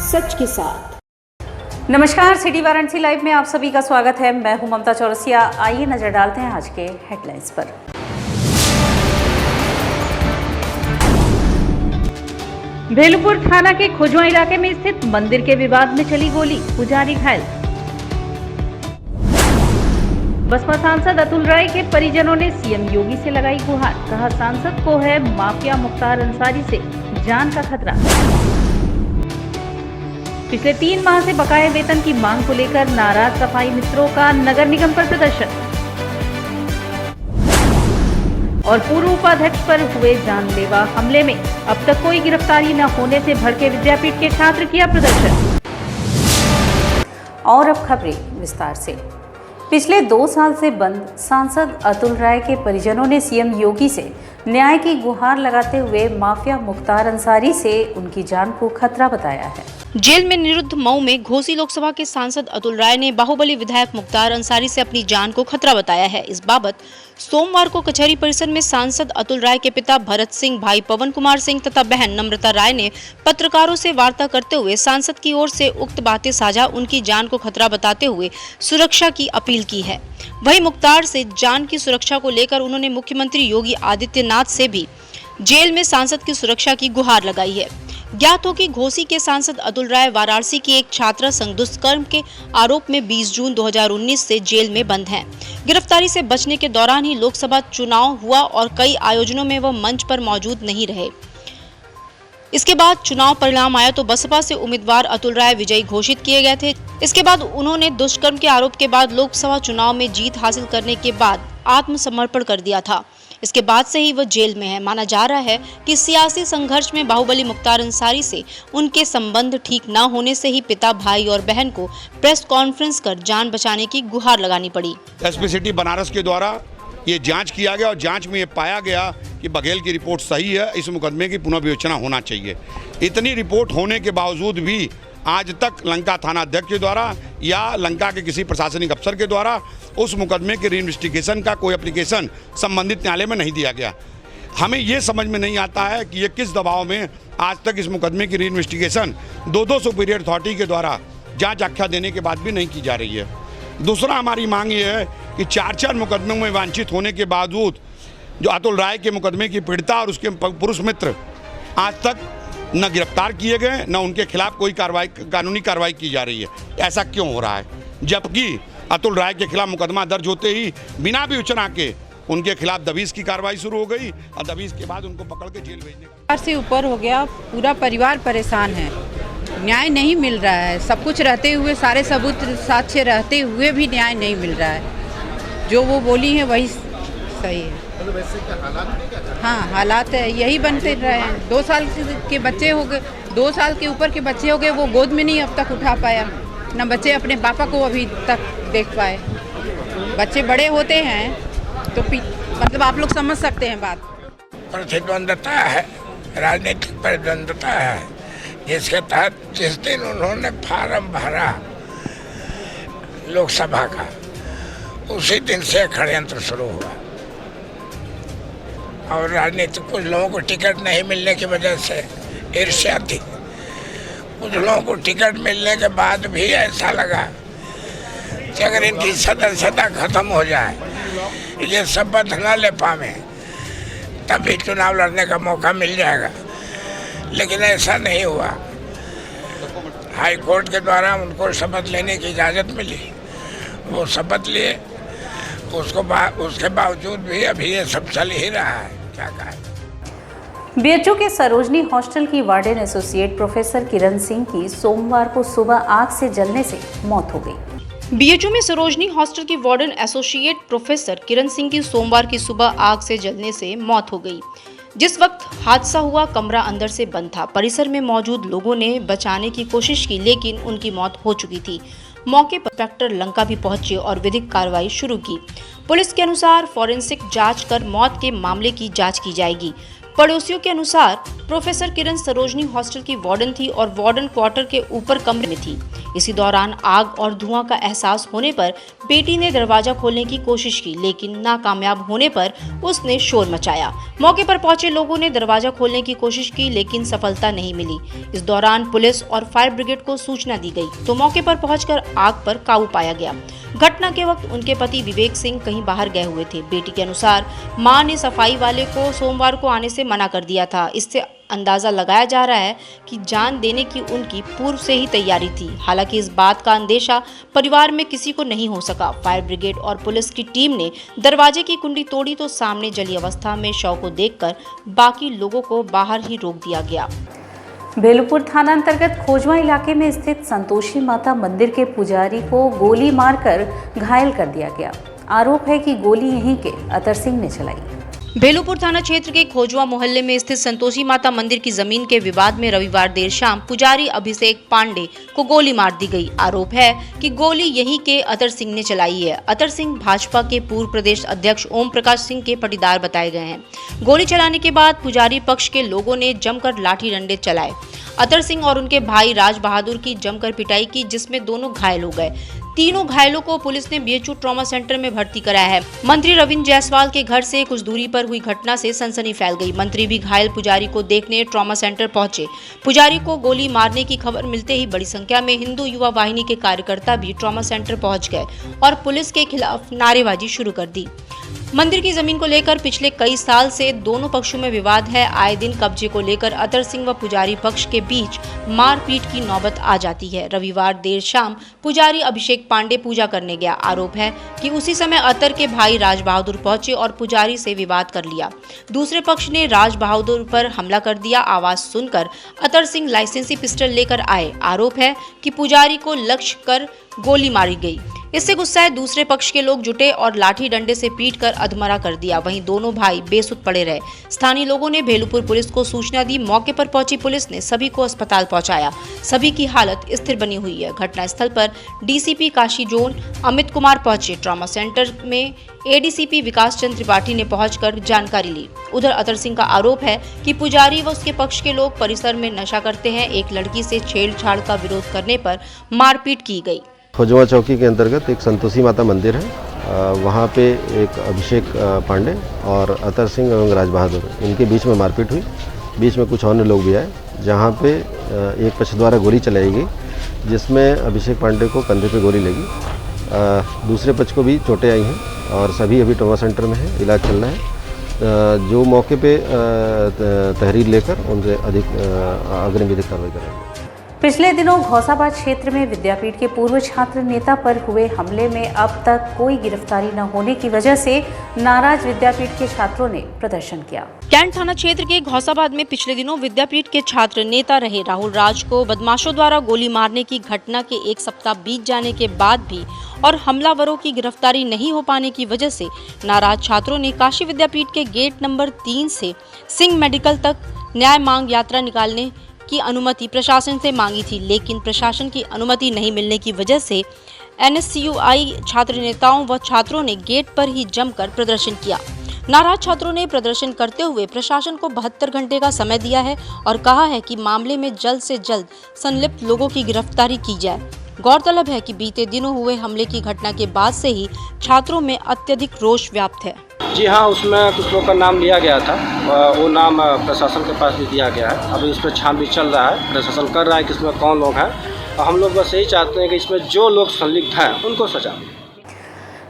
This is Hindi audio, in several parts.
सच के साथ। नमस्कार, सिटी वाराणसी लाइव में आप सभी का स्वागत है। मैं हूं ममता चौरसिया। आइए नजर डालते हैं आज के हेडलाइंस पर। भेलपुर थाना के खोजवा इलाके में स्थित मंदिर के विवाद में चली गोली, पुजारी घायल। बसपा सांसद अतुल राय के परिजनों ने सीएम योगी से लगाई गुहार, कहा सांसद को है माफिया मुख्तार अंसारी से जान का खतरा। पिछले 3 माह से बकाये वेतन की मांग को लेकर नाराज सफाई मित्रों का नगर निगम पर प्रदर्शन। और पूर्व उपाध्यक्ष पर हुए जानलेवा हमले में अब तक कोई गिरफ्तारी न होने से भड़के विद्यापीठ के छात्र किया प्रदर्शन। और अब खबरें विस्तार से। पिछले 2 साल से बंद सांसद अतुल राय के परिजनों ने सीएम योगी से न्याय की गुहार लगाते हुए माफिया मुख्तार अंसारी से उनकी जान को खतरा बताया है। जेल में निरुद्ध मऊ में घोसी लोकसभा के सांसद अतुल राय ने बाहुबली विधायक मुख्तार अंसारी से अपनी जान को खतरा बताया है। इस बाबत सोमवार को कचहरी परिसर में सांसद अतुल राय के पिता भरत सिंह, भाई पवन कुमार सिंह तथा बहन नम्रता राय ने पत्रकारों से वार्ता करते हुए सांसद की ओर से उक्त बातें साझा उनकी जान को खतरा बताते हुए सुरक्षा की अपील की है। वहीं मुख्तार से जान की सुरक्षा को लेकर उन्होंने मुख्यमंत्री योगी आदित्यनाथ से भी जेल में सांसद की सुरक्षा की गुहार लगाई है। ज्ञात हो कि घोसी के सांसद अतुल राय वाराणसी की एक छात्रा संग दुष्कर्म के आरोप में 20 जून 2019 से जेल में बंद हैं। गिरफ्तारी से बचने के दौरान ही लोकसभा चुनाव हुआ और कई आयोजनों में वह मंच पर मौजूद नहीं रहे। इसके बाद चुनाव परिणाम आया तो बसपा से उम्मीदवार अतुल राय विजयी घोषित किए गए थे। इसके बाद उन्होंने दुष्कर्म के आरोप के बाद लोकसभा चुनाव में जीत हासिल करने के बाद आत्मसमर्पण कर दिया था। इसके बाद से ही वह जेल में है। माना जा रहा है कि सियासी संघर्ष में बाहुबली मुख्तार अंसारी से उनके संबंध ठीक न होने से ही पिता, भाई और बहन को प्रेस कॉन्फ्रेंस कर जान बचाने की गुहार लगानी पड़ी। एसपी सिटी बनारस के द्वारा ये जांच किया गया और जांच में ये पाया गया कि बघेल की रिपोर्ट सही है। इस मुकदमे की पुनः विवेचना होना चाहिए। इतनी रिपोर्ट होने के बावजूद भी आज तक लंका थाना अध्यक्ष के द्वारा या लंका के किसी प्रशासनिक अफसर के द्वारा उस मुकदमे के रीइन्वेस्टिगेशन का कोई एप्लीकेशन संबंधित न्यायालय में नहीं दिया गया। हमें ये समझ में नहीं आता है कि ये किस दबाव में आज तक इस मुकदमे की रीइन्वेस्टिगेशन 2 सुपीरियर अथॉरिटी के द्वारा जांच आख्या देने के बाद भी नहीं की जा रही है। दूसरा हमारी मांग ये है कि 4 मुकदमों में वांछित होने के बावजूद जो अतुल राय के मुकदमे की पीड़िता और उसके पुरुष मित्र आज तक न गिरफ्तार किए गए, न उनके खिलाफ कोई कानूनी कार्रवाई की जा रही है। ऐसा क्यों हो रहा है, जबकि अतुल राय के खिलाफ मुकदमा दर्ज होते ही बिना विवेचना के उनके खिलाफ दबिश की कार्रवाई शुरू हो गई और दबिश के बाद उनको पकड़ के जेल भेजने से ऊपर हो गया। पूरा परिवार परेशान है, न्याय नहीं मिल रहा है। सब कुछ रहते हुए, सारे सबूत साक्ष्य रहते हुए भी न्याय नहीं मिल रहा है। जो वो बोली है वही सही है। हाँ, हालात है यही बनते रहे हैं। 2 साल के बच्चे हो गए, 2 साल के ऊपर के बच्चे हो गए, वो गोद में नहीं अब तक उठा पाया। न बच्चे अपने पापा को अभी तक देख पाए। बच्चे बड़े होते हैं तो मतलब आप लोग समझ सकते हैं बात। प्रतिद्वंदता है, राजनीतिक प्रतिद्वंदता है, जिसके तहत जिस दिन उन्होंने फार्म भरा लोकसभा का, उसी दिन से षड्यंत्र शुरू हुआ। और राजनीतिक कुछ लोगों को टिकट नहीं मिलने की वजह से ईर्ष्या थी। कुछ लोगों को टिकट मिलने के बाद भी ऐसा लगा कि अगर इनकी सदस्यता खत्म हो जाए, ये शपथ न ले पावे, तभी चुनाव लड़ने का मौका मिल जाएगा। लेकिन ऐसा नहीं हुआ। हाई कोर्ट के द्वारा उनको शपथ लेने की इजाज़त मिली, वो शपथ लिए। उसके बावजूद भी अभी ये सब चल ही रहा है। क्या कहें। बीएचयू के सरोजनी हॉस्टल की वार्डन एसोसिएट प्रोफेसर किरण सिंह की सोमवार को सुबह आग से जलने से मौत हो गई। बीएचयू में सरोजनी हॉस्टल की वार्डन एसोसिएट प्रोफेसर किरण सिंह की सोमवार की सुबह आग से जलने से मौत हो गई। जिस वक्त हादसा हुआ, कमरा अंदर से बंद था। परिसर में मौजूद लोगों ने बचाने की कोशिश की, लेकिन उनकी मौत हो चुकी थी। मौके पर इंस्पेक्टर लंका भी पहुंचे और विधिक कार्रवाई शुरू की। पुलिस के अनुसार फॉरेंसिक जांच कर मौत के मामले की जांच की जाएगी। पड़ोसियों के अनुसार प्रोफेसर किरण सरोजनी हॉस्टल की वार्डन थी और वार्डन क्वार्टर के ऊपर कमरे में थी। इसी दौरान आग और धुआं का एहसास होने पर बेटी ने दरवाजा खोलने की कोशिश की, लेकिन नाकामयाब होने पर उसने शोर मचाया। मौके पर पहुंचे लोगों ने दरवाजा खोलने की कोशिश की, लेकिन सफलता नहीं मिली। इस दौरान पुलिस और फायर ब्रिगेड को सूचना दी गई तो मौके पर पहुंचकर आग पर काबू पाया गया। घटना के वक्त उनके पति विवेक सिंह कहीं बाहर गए हुए थे। बेटी के अनुसार मां ने सफाई वाले को सोमवार को आने से मना कर दिया था। इससे अंदाजा लगाया जा रहा है कि जान देने की उनकी पूर्व से ही तैयारी थी। हालांकि इस बात का अंदेशा परिवार में किसी को नहीं हो सका। फायर ब्रिगेड और पुलिस की टीम ने दरवाजे की कुंडी तोड़ी तो सामने जली अवस्था में शव को देखकर बाकी लोगों को बाहर ही रोक दिया गया। बेलूपुर थाना अंतर्गत खोजवा इलाके में स्थित संतोषी माता मंदिर के पुजारी को गोली मारकर घायल कर दिया गया। आरोप है कि गोली यहीं के अतर सिंह ने चलाई। बेलूपुर थाना क्षेत्र के खोजवा मोहल्ले में स्थित संतोषी माता मंदिर की जमीन के विवाद में रविवार देर शाम पुजारी अभिषेक पांडे को गोली मार दी गई। आरोप है कि गोली यहीं के अतर सिंह ने चलाई है। अतर सिंह भाजपा के पूर्व प्रदेश अध्यक्ष ओम प्रकाश सिंह के पटीदार बताए गए हैं। गोली चलाने के बाद पुजारी पक्ष के लोगों ने जमकर लाठी डंडे चलाए। अतर सिंह और उनके भाई राज बहादुर की जमकर पिटाई की, जिसमें दोनों घायल हो गए। तीनों घायलों को पुलिस ने बीएचयू ट्रॉमा सेंटर में भर्ती कराया है। मंत्री रविंद्र जायसवाल के घर से कुछ दूरी पर हुई घटना से सनसनी फैल गई। मंत्री भी घायल पुजारी को देखने ट्रॉमा सेंटर पहुंचे। पुजारी को गोली मारने की खबर मिलते ही बड़ी संख्या में हिंदू युवा वाहिनी के कार्यकर्ता भी ट्रॉमा सेंटर पहुंच गए और पुलिस के खिलाफ नारेबाजी शुरू कर दी। मंदिर की जमीन को लेकर पिछले कई साल से दोनों पक्षों में विवाद है। आए दिन कब्जे को लेकर अतर सिंह व पुजारी पक्ष के बीच मारपीट की नौबत आ जाती है। रविवार देर शाम पुजारी अभिषेक पांडे पूजा करने गया। आरोप है कि उसी समय अतर के भाई राज बहादुर पहुंचे और पुजारी से विवाद कर लिया। दूसरे पक्ष ने राज बहादुर पर हमला कर दिया। आवाज सुनकर अतर सिंह लाइसेंसी पिस्टल लेकर आए। आरोप है कि पुजारी को लक्ष्य कर गोली मारी गई। इससे गुस्साए दूसरे पक्ष के लोग जुटे और लाठी डंडे से पीटकर अधमरा कर दिया। वहीं दोनों भाई बेसुध पड़े रहे। स्थानीय लोगों ने बेलूपुर पुलिस को सूचना दी। मौके पर पहुंची पुलिस ने सभी को अस्पताल पहुंचाया। सभी की हालत स्थिर बनी हुई है। घटनास्थल पर डीसीपी काशी जोन अमित कुमार पहुंचे। ट्रॉमा सेंटर में एडीसीपी विकास चंद्र त्रिपाठी ने पहुंचकर जानकारी ली। उधर अतर सिंह का आरोप है कि पुजारी व उसके पक्ष के लोग परिसर में नशा करते हैं। एक लड़की से छेड़छाड़ का विरोध करने पर मारपीट की गई। खोजवा चौकी के अंतर्गत एक संतोषी माता मंदिर है। वहाँ पे एक अभिषेक पांडे और अतर सिंह एवं राज बहादुर इनके बीच में मारपीट हुई। बीच में कुछ अन्य लोग भी आए, जहाँ पे एक पक्ष द्वारा गोली चलाई गई, जिसमें अभिषेक पांडे को कंधे पे गोली लगी। दूसरे पक्ष को भी चोटें आई हैं और सभी अभी ट्रॉमा सेंटर में है, इलाज चल रहा है। जो मौके पे तहरीर लेकर उनसे अधिक अग्रिम विधिक कार्रवाई करेंगे। पिछले दिनों घौसाबाद क्षेत्र में विद्यापीठ के पूर्व छात्र नेता पर हुए हमले में अब तक कोई गिरफ्तारी न होने की वजह से नाराज विद्यापीठ के छात्रों ने प्रदर्शन किया। कैंट थाना क्षेत्र के घौसाबाद में पिछले दिनों विद्यापीठ के छात्र नेता रहे राहुल राज को बदमाशों द्वारा गोली मारने की घटना के एक सप्ताह बीत जाने के बाद भी और हमलावरों की गिरफ्तारी नहीं हो पाने की वजह से नाराज छात्रों ने काशी विद्यापीठ के गेट नंबर 3 से सिंह मेडिकल तक न्याय मांग यात्रा निकालने की अनुमति प्रशासन से मांगी थी, लेकिन प्रशासन की अनुमति नहीं मिलने की वजह से एनएसयूआई छात्र नेताओं व छात्रों ने गेट पर ही जमकर प्रदर्शन किया। नाराज छात्रों ने प्रदर्शन करते हुए प्रशासन को 72 घंटे का समय दिया है और कहा है कि मामले में जल्द से जल्द संलिप्त लोगों की गिरफ्तारी की जाए। गौरतलब है कि बीते दिनों हुए हमले की घटना के बाद से ही छात्रों में अत्यधिक रोष व्याप्त है। जी हाँ, उसमें कुछ लोग का नाम लिया गया था, वो नाम प्रशासन के पास भी दिया गया है। अभी इस पर छानबीन चल रहा है, प्रशासन कर रहा है कि इसमें कौन लोग हैं। और हम लोग बस यही चाहते हैं कि इसमें जो लोग संलिप्त हैं उनको सजा।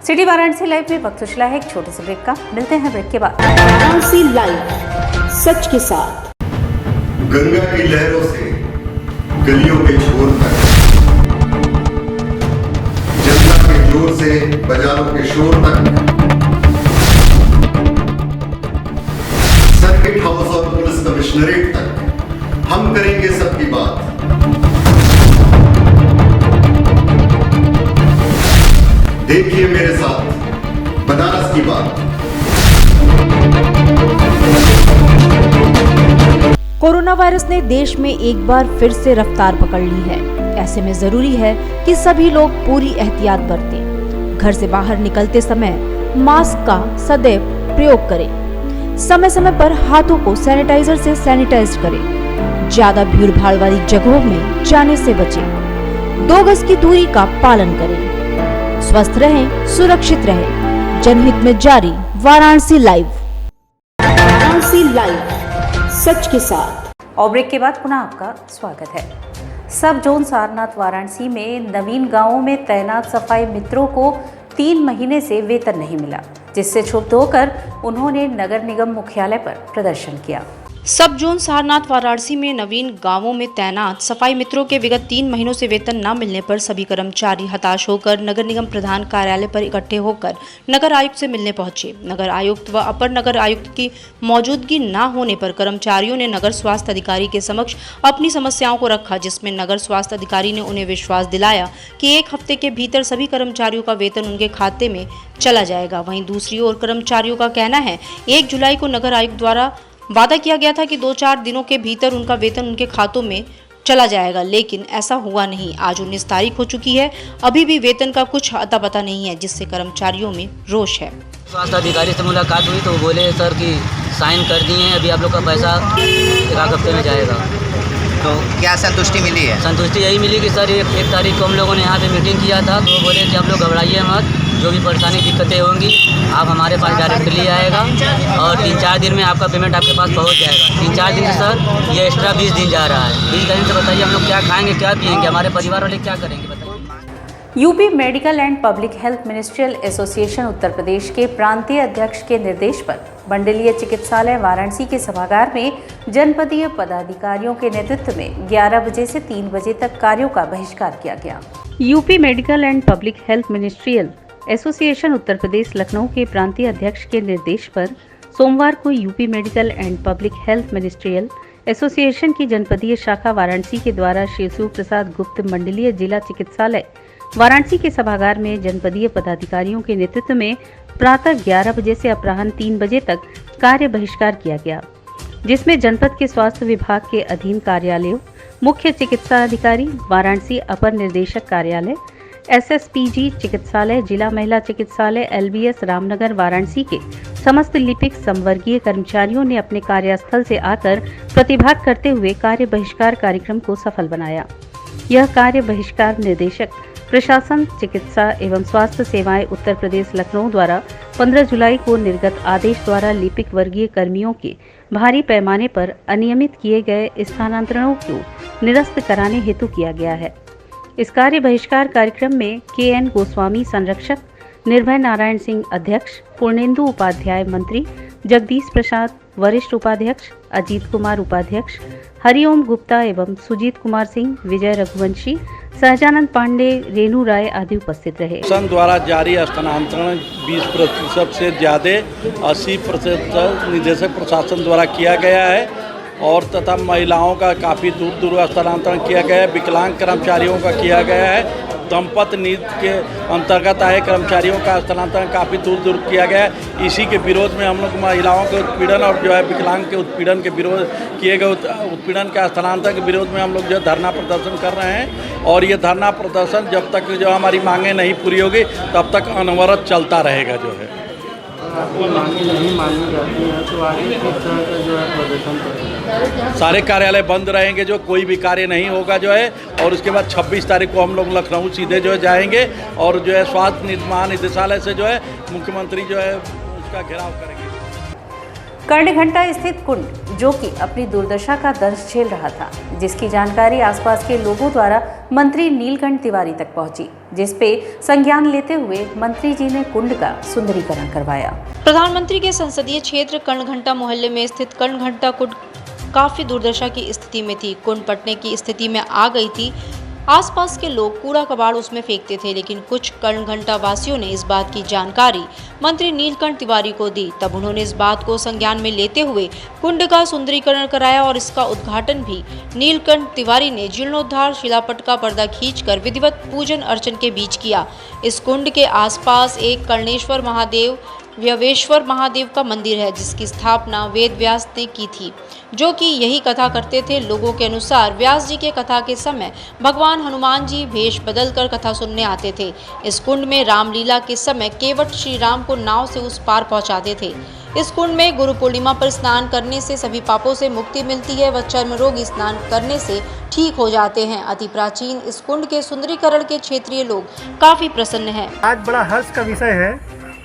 सिटी वाराणसी लाइव में वक्त चला है एक छोटे से ब्रेक का। मिलते हैं ब्रेक के बाद। वाराणसी लाइव, सच के साथ। गंगा की लहरों से गलियों के छोर तक, जनता के जोर से बाजारों के शोर तक, सर्किट हाउस और पुलिस कमिश्नरेट तक हम करेंगे सबकी बात। देखिए मेरे साथ बनारस की बात। कोरोना वायरस ने देश में एक बार फिर से रफ्तार पकड़ ली है। ऐसे में जरूरी है कि सभी लोग पूरी एहतियात बरतें। घर से बाहर निकलते समय मास्क का सदैव प्रयोग करें। समय समय पर हाथों को सैनिटाइजर से सैनिटाइज करें। ज्यादा भीड़ भाड़ वाली जगहों में जाने से बचें। 2 गज की दूरी का पालन करें। स्वस्थ रहें, सुरक्षित रहें। जनहित में जारी वाराणसी लाइव। वाराणसी लाइव, सच के साथ। और ब्रेक के बाद पुनः आपका स्वागत है। सब जोन सारनाथ वाराणसी में नवीन गांवों में तैनात सफाई मित्रों को 3 महीने से वेतन नहीं मिला, जिससे क्षुब्ध होकर उन्होंने नगर निगम मुख्यालय पर प्रदर्शन किया। सब जोन सारनाथ वाराणसी में नवीन गांवों में तैनात सफाई मित्रों के विगत 3 महीनों से वेतन न मिलने पर सभी कर्मचारी हताश होकर नगर निगम प्रधान कार्यालय पर इकट्ठे होकर नगर आयुक्त से मिलने पहुंचे। नगर आयुक्त व अपर नगर आयुक्त की मौजूदगी न होने पर कर्मचारियों ने नगर स्वास्थ्य अधिकारी के समक्ष अपनी समस्याओं को रखा, जिसमें नगर स्वास्थ्य अधिकारी ने उन्हें विश्वास दिलाया कि 1 हफ्ते के भीतर सभी कर्मचारियों का वेतन उनके खाते में चला जाएगा। वहीं दूसरी ओर कर्मचारियों का कहना है 1 जुलाई को नगर आयुक्त द्वारा वादा किया गया था कि 2-4 दिनों के भीतर उनका वेतन उनके खातों में चला जाएगा, लेकिन ऐसा हुआ नहीं। आज 19 तारीख हो चुकी है, अभी भी वेतन का कुछ अता पता नहीं है, जिससे कर्मचारियों में रोष है। स्वास्थ्य अधिकारी से मुलाकात हुई तो वो बोले सर कि साइन कर दिए हैं, अभी आप लोग का पैसा 1 हफ्ते में जाएगा। तो क्या संतुष्टि मिली है? संतुष्टि यही मिली कि सर 1 तारीख को हम लोगों ने यहाँ पे मीटिंग किया था, तो वो बोले कि आप लोग घबराइए मत, जो भी परेशानी दिक्कतें होंगी आप हमारे पास डायरेक्टली आएगा और 3-4 दिन में आपका पेमेंट आपके पास पहुँच जाएगा। 3-4 दिन से सर ये एक्स्ट्रा 20 दिन जा रहा है। 20 दिन से बताइए हम लोग क्या खाएंगे, क्या पिएंगे, हमारे परिवार वाले क्या करेंगे बताइए। UP medical and public health ministerial association Uttar Pradesh के प्रांतीय अध्यक्ष के निर्देश पर मंडलीय चिकित्सालय वाराणसी के सभागार में जनपदीय पदाधिकारियों के नेतृत्व में 11 बजे से 3 बजे तक कार्यों का बहिष्कार किया गया। UP medical and public health ministerial association Uttar Pradesh Lucknow के प्रांतीय अध्यक्ष के निर्देश पर सोमवार को UP medical and public health ministerial association की जनपदीय शाखा वाराणसी के द्वारा श्री शिव प्रसाद गुप्त मंडलीय जिला चिकित्सालय वाराणसी के सभागार में जनपदीय पदाधिकारियों के नेतृत्व में प्रातः 11 बजे से अपराह्न 3 बजे तक कार्य बहिष्कार किया गया, जिसमें जनपद के स्वास्थ्य विभाग के अधीन कार्यालयों, मुख्य चिकित्सा अधिकारी वाराणसी अपर निर्देशक कार्यालय, एसएसपीजी चिकित्सालय, जिला महिला चिकित्सालय, एलबीएस रामनगर वाराणसी के समस्त लिपिक संवर्गीय कर्मचारियों ने अपने कार्यस्थल से आकर प्रतिभाग करते हुए कार्य बहिष्कार कार्यक्रम को सफल बनाया। यह कार्य बहिष्कार निर्देशक प्रशासन चिकित्सा एवं स्वास्थ्य सेवाएं उत्तर प्रदेश लखनऊ द्वारा 15 जुलाई को निर्गत आदेश द्वारा लिपिक वर्गीय कर्मियों के भारी पैमाने पर अनियमित किए गए स्थानांतरणों को निरस्त कराने हेतु किया गया है। इस कार्य बहिष्कार कार्यक्रम में KN गोस्वामी संरक्षक, निर्भय नारायण सिंह अध्यक्ष, पूर्णेंदु उपाध्याय मंत्री, जगदीश प्रसाद वरिष्ठ उपाध्यक्ष, अजीत कुमार उपाध्यक्ष, हरिओम गुप्ता एवं सुजीत कुमार सिंह, विजय रघुवंशी, सहजानंद पांडे, रेणु राय आदि उपस्थित रहे। शासन द्वारा जारी स्थानांतरण 20% से ज़्यादा 80% निदेशक प्रशासन द्वारा किया गया है और तथा महिलाओं का काफ़ी दूर दूर स्थानांतरण किया गया है। विकलांग कर्मचारियों का किया गया है। दंपत नीति के अंतर्गत आए कर्मचारियों का स्थानांतरण काफ़ी दूर दूर किया गया है। इसी के विरोध में हम लोग महिलाओं के उत्पीड़न और जो है विकलांग के उत्पीड़न के विरोध किए गए उत्पीड़न के स्थानांतरण के विरोध में हम लोग जो धरना प्रदर्शन कर रहे हैं और ये धरना प्रदर्शन जब तक जो हमारी मांगें नहीं पूरी होगी तब तक अनवरत चलता रहेगा। जो है मांगे नहीं मानी जाती हैं तो आगे किस तरह का जो है प्रदर्शन करेंगे? सारे कार्यालय बंद रहेंगे, जो कोई भी कार्य नहीं होगा जो है। और उसके बाद 26 तारीख को हम लोग लखनऊ सीधे जो है जाएंगे और जो है स्वास्थ्य महानिदेशालय से जो है मुख्यमंत्री जो है उसका घेराव करेंगे। कर्णघंटा स्थित कुंड, जो कि अपनी दुर्दशा का दंश झेल रहा था, जिसकी जानकारी आसपास के लोगों द्वारा मंत्री नीलकंठ तिवारी तक पहुंची, जिस पे संज्ञान लेते हुए मंत्री जी ने कुंड का सुंदरीकरण करवाया। प्रधानमंत्री के संसदीय क्षेत्र कर्णघंटा मोहल्ले में स्थित कर्णघंटा कुंड काफी दुर्दशा की स्थिति में थी। कुंड पटने की स्थिति में आ गई थी। आसपास के लोग कूड़ा कबाड़ उसमें फेंकते थे, लेकिन कुछ कर्णघंटा वासियों ने इस बात की जानकारी मंत्री नीलकंठ तिवारी को दी। तब उन्होंने इस बात को संज्ञान में लेते हुए कुंड का सुंदरीकरण कराया और इसका उद्घाटन भी नीलकंठ तिवारी ने जीर्णोद्धार शिलापट का पर्दा खींचकर विधिवत पूजन अर्चन के बीच किया। इस कुंड के आसपास एक कर्णेश्वर महादेव व्यवेश्वर महादेव का मंदिर है, जिसकी स्थापना वेद व्यास ने की थी, जो कि यही कथा करते थे। लोगों के अनुसार व्यास जी के कथा के समय भगवान हनुमान जी भेष बदलकर कथा सुनने आते थे। इस कुंड में रामलीला के समय केवट श्री राम को नाव से उस पार पहुंचाते थे। इस कुंड में गुरु पूर्णिमा पर स्नान करने से सभी पापों से मुक्ति मिलती है व चर्म रोग स्नान करने से ठीक हो जाते हैं। अति प्राचीन इस कुंड के सुंदरीकरण के क्षेत्रीय लोग काफी प्रसन्न हैं। आज बड़ा हर्ष का विषय है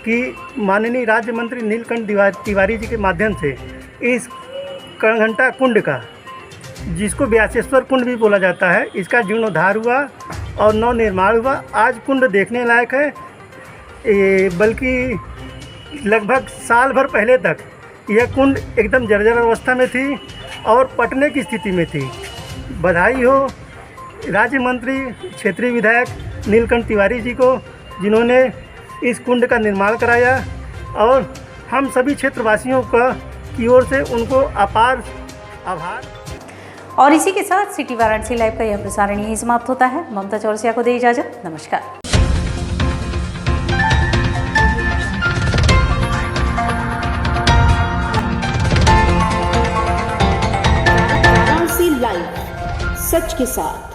कि माननीय राज्य मंत्री नीलकंठ तिवारी जी के माध्यम से इस कणघंटा कुंड का, जिसको व्यासेश्वर कुंड भी बोला जाता है, इसका जीर्णोद्धार हुआ और नव निर्माण हुआ। आज कुंड देखने लायक है, बल्कि लगभग साल भर पहले तक यह कुंड एकदम जर्जर अवस्था में थी और पटने की स्थिति में थी। बधाई हो राज्य मंत्री क्षेत्रीय विधायक नीलकंठ तिवारी जी को, जिन्होंने इस कुंड का निर्माण कराया, और हम सभी क्षेत्रवासियों की ओर से उनको अपार आभार। और इसी के साथ सिटी वाराणसी लाइव का यह प्रसारण यहीं समाप्त होता है। ममता चौरसिया को दे इजाजत। नमस्कार। वाराणसी लाइव, सच के साथ।